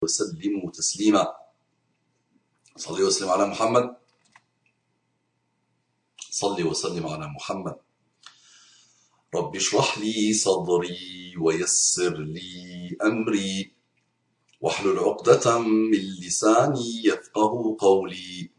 وسلموا تسليما صلي وسلم على محمد صلي وسلم على محمد رب اشرح لي صدري ويسر لي أمري واحلل عقدة من لساني يفقه قولي.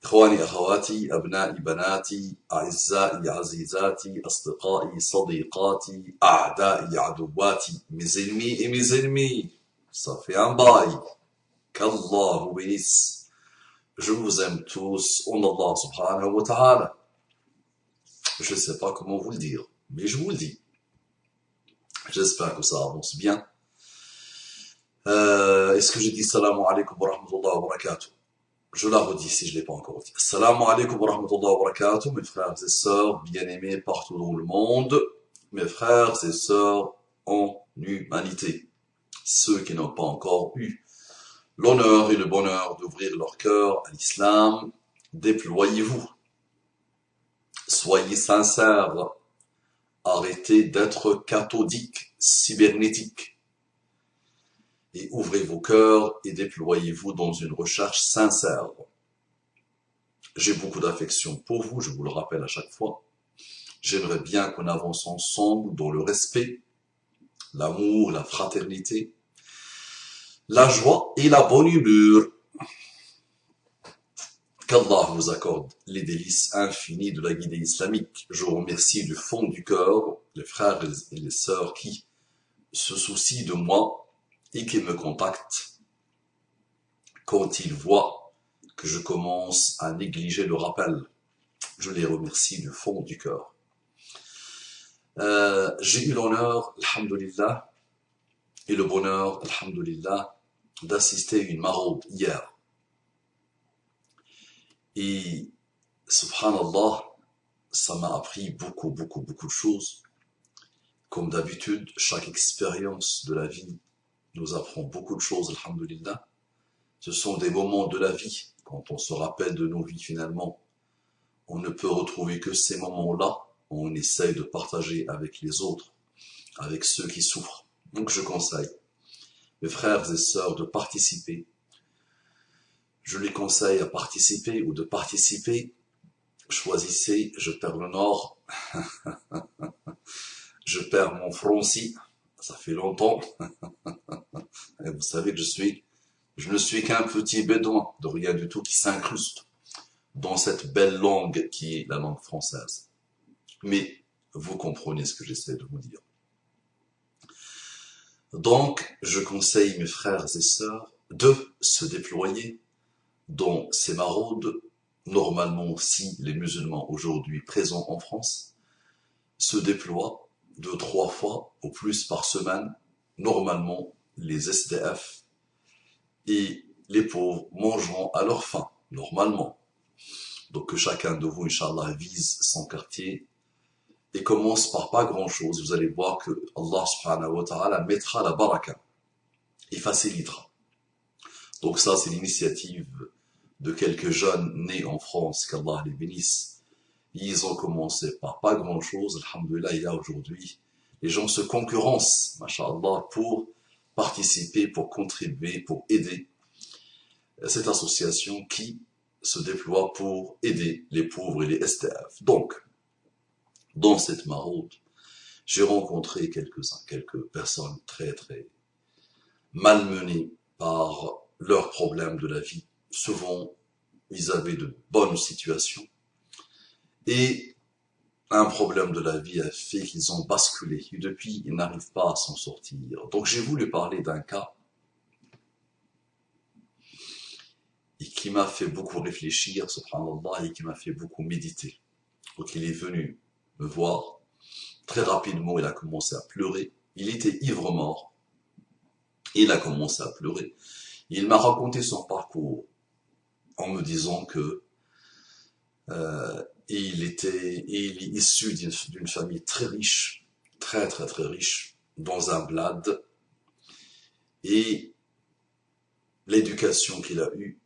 إخواني أخواتي أبنائي بناتي أعزائي عزيزاتي أصدقائي صديقاتي أعدائي عدواتي mes ennemis et mes ennemis, ça fait un bail, qu'Allah vous bénisse. Je vous aime tous, en Allah subhanahu wa ta'ala. Je ne sais pas comment vous le dire, mais je vous le dis. J'espère que ça avance bien. Est-ce que j'ai dit salam alaikum wa rahmatullahi wa barakatuh? Je la redis si je ne l'ai pas encore dit. Salam alaikum wa rahmatullahi wa barakatuh, mes frères et sœurs bien-aimés partout dans le monde, mes frères et sœurs en humanité, ceux qui n'ont pas encore eu l'honneur et le bonheur d'ouvrir leur cœur à l'islam, déployez-vous. Soyez sincères, arrêtez d'être cathodiques, cybernétiques, et ouvrez vos cœurs et déployez-vous dans une recherche sincère. J'ai beaucoup d'affection pour vous, je vous le rappelle à chaque fois. J'aimerais bien qu'on avance ensemble dans le respect, l'amour, la fraternité, la joie et la bonne humeur. Qu'Allah vous accorde les délices infinies de la guidée islamique. Je vous remercie du fond du cœur les frères et les sœurs qui se soucient de moi et qui me contactent quand ils voient que je commence à négliger le rappel. Je les remercie du fond du cœur. J'ai eu l'honneur, alhamdulillah, et le bonheur, alhamdulillah, d'assister à une maraude hier. Et, subhanallah, ça m'a appris beaucoup de choses. Comme d'habitude, chaque expérience de la vie nous apprend beaucoup de choses, alhamdulillah. Ce sont des moments de la vie, quand on se rappelle de nos vies finalement. On ne peut retrouver que ces moments-là, où on essaye de partager avec les autres, avec ceux qui souffrent. Donc je conseille mes frères et sœurs de participer. Je les conseille à participer ou de participer. Choisissez, je perds le nord, je perds mon français, ça fait longtemps. Et vous savez que je ne suis qu'un petit bédouin de rien du tout qui s'incruste dans cette belle langue qui est la langue française. Mais vous comprenez ce que j'essaie de vous dire. Donc, je conseille mes frères et sœurs de se déployer dans ces maraudes. Normalement, si les musulmans aujourd'hui présents en France se déploient 2-3 fois au plus par semaine, normalement, les SDF et les pauvres mangeront à leur faim, normalement. Donc que chacun de vous, Inch'Allah, vise son quartier et commence par pas grand-chose. Vous allez voir que Allah subhanahu wa ta'ala mettra la baraka et facilitera. Donc ça, c'est l'initiative de quelques jeunes nés en France, qu'Allah les bénisse. Ils ont commencé par pas grand-chose. Alhamdulillah, il y a aujourd'hui, les gens se concurrencent, masha'Allah, pour participer, pour contribuer, pour aider cette association qui se déploie pour aider les pauvres et les SDF. Donc, dans cette maraude, j'ai rencontré quelques personnes très malmenées par leurs problèmes de la vie. Souvent, ils avaient de bonnes situations et un problème de la vie a fait qu'ils ont basculé et depuis, ils n'arrivent pas à s'en sortir. Donc, j'ai voulu parler d'un cas et qui m'a fait beaucoup réfléchir, subhanallah, et qui m'a fait beaucoup méditer. Donc, il est venu me voir. Très rapidement, il a commencé à pleurer. Il était ivre-mort. Il a commencé à pleurer. Il m'a raconté son parcours en me disant que il est issu d'une famille très riche, très riche, dans un bled, et l'éducation qu'il a eue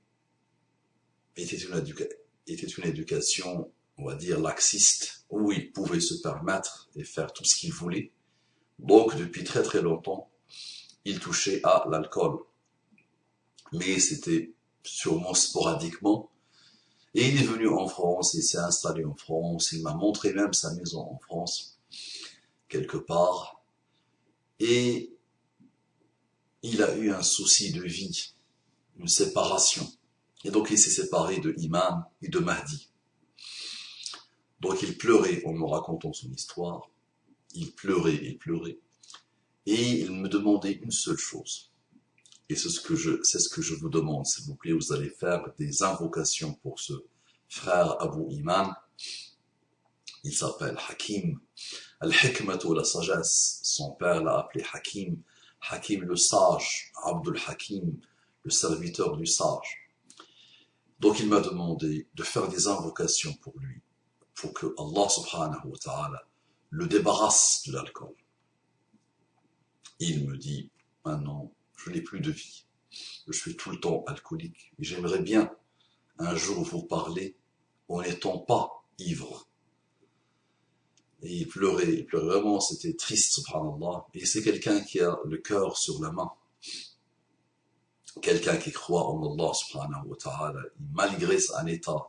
était une éducation, on va dire, laxiste, où il pouvait se permettre et faire tout ce qu'il voulait. Donc, depuis très longtemps, il touchait à l'alcool. Mais c'était sûrement sporadiquement. Et il est venu en France, il s'est installé en France, il m'a montré même sa maison en France, quelque part. Et il a eu un souci de vie, une séparation. Et donc il s'est séparé de Imam et de Mahdi. Donc il pleurait en me racontant son histoire. Il pleurait. Et il me demandait une seule chose. Et c'est ce que je vous demande, s'il vous plaît. Vous allez faire des invocations pour ce frère Abu Iman. Il s'appelle Hakim. Al-Hikmatu, la sagesse. Son père l'a appelé Hakim. Hakim le sage. Abdul Hakim, le serviteur du sage. Donc il m'a demandé de faire des invocations pour lui, pour que Allah subhanahu wa ta'ala le débarrasse de l'alcool. Il me dit, maintenant, je n'ai plus de vie. Je suis tout le temps alcoolique. Et j'aimerais bien un jour vous parler en n'étant pas ivre. Et il pleurait vraiment, c'était triste, subhanallah. Et c'est quelqu'un qui a le cœur sur la main. Quelqu'un qui croit en Allah subhanahu wa ta'ala, malgré un état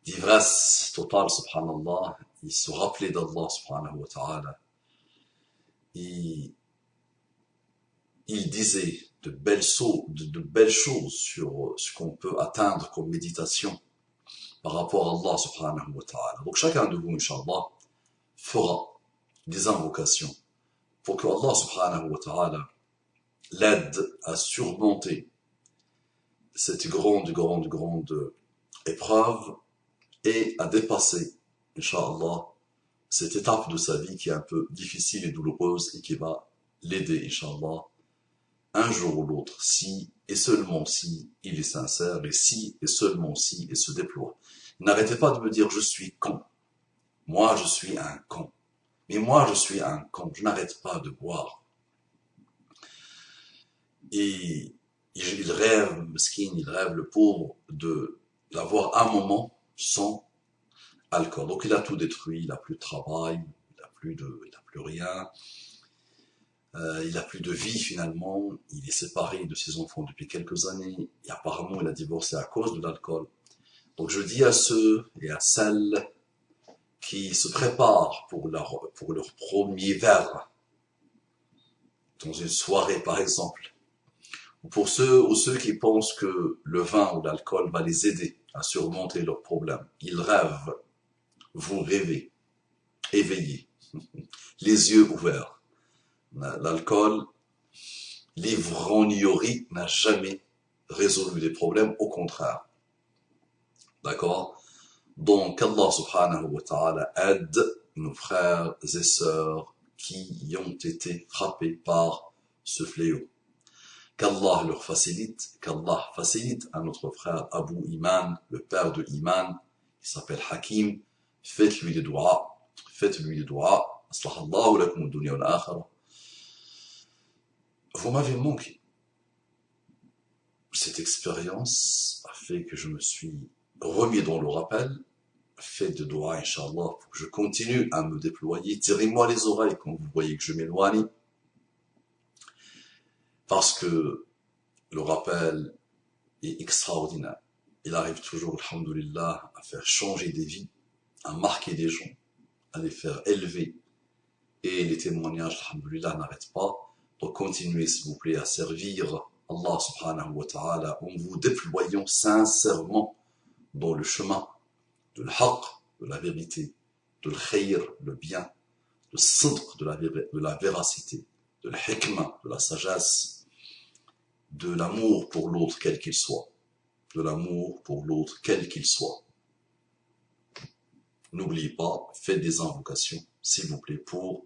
d'ivresse totale, subhanallah, il se rappelait d'Allah subhanahu wa ta'ala. Il disait de belles choses sur ce qu'on peut atteindre comme méditation par rapport à Allah subhanahu wa ta'ala. Donc chacun de vous, Inch'Allah, fera des invocations pour que Allah subhanahu wa ta'ala l'aide à surmonter cette grande épreuve et à dépasser, Inch'Allah, cette étape de sa vie qui est un peu difficile et douloureuse et qui va l'aider, Inch'Allah, un jour ou l'autre, si et seulement si il est sincère et si et seulement si il se déploie. N'arrêtez pas de me dire « je suis con ». Moi, je suis un con. Mais moi, je suis un con. Je n'arrête pas de boire. Et il rêve, mesquin, il rêve, le pauvre, d'avoir un moment sans alcool. Donc il a tout détruit, il n'a plus de travail, il n'a plus rien. Il n'a plus de vie finalement, il est séparé de ses enfants depuis quelques années et apparemment il a divorcé à cause de l'alcool. Donc je dis à ceux et à celles qui se préparent pour leur premier verre dans une soirée par exemple, ou pour ceux qui pensent que le vin ou l'alcool va les aider à surmonter leurs problèmes. Ils rêvent, vous rêvez, éveillés, les yeux ouverts. L'alcool, l'ivrognerie n'a jamais résolu les problèmes, au contraire. D'accord? Donc, Allah subhanahu wa ta'ala aide nos frères et sœurs qui ont été frappés par ce fléau. Qu'Allah leur facilite, qu'Allah facilite à notre frère Abu Iman, le père de Iman, qui s'appelle Hakim. Faites-lui des doigts, Aslahallahu lakum ad-dunya wal akhirah. Vous m'avez manqué. Cette expérience a fait que je me suis remis dans le rappel. Faites de doigts, Inch'Allah, pour que je continue à me déployer. Tirez-moi les oreilles quand vous voyez que je m'éloigne. Parce que le rappel est extraordinaire. Il arrive toujours, alhamdoulilah, à faire changer des vies, à marquer des gens, à les faire élever. Et les témoignages, alhamdoulilah, n'arrêtent pas. Donc continuez, s'il vous plaît, à servir Allah subhanahu wa ta'ala en vous déployant sincèrement dans le chemin de l'haq, de la vérité, de l'khayr, le bien, de sidq, de la véracité, de l'hikmah, de la sagesse, de l'amour pour l'autre quel qu'il soit. De l'amour pour l'autre quel qu'il soit. N'oubliez pas, faites des invocations, s'il vous plaît, pour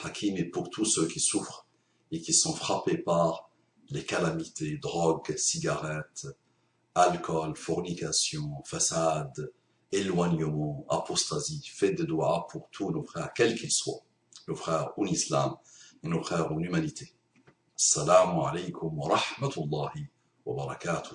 Hakim et pour tous ceux qui souffrent et qui sont frappés par les calamités, drogue, cigarettes, alcool, fornication, façade, éloignement, apostasie. Faites des doigts pour tous nos frères, quels qu'ils soient, nos frères en islam et nos frères en humanité. Assalamu alaikum wa rahmatullahi wa barakatuh.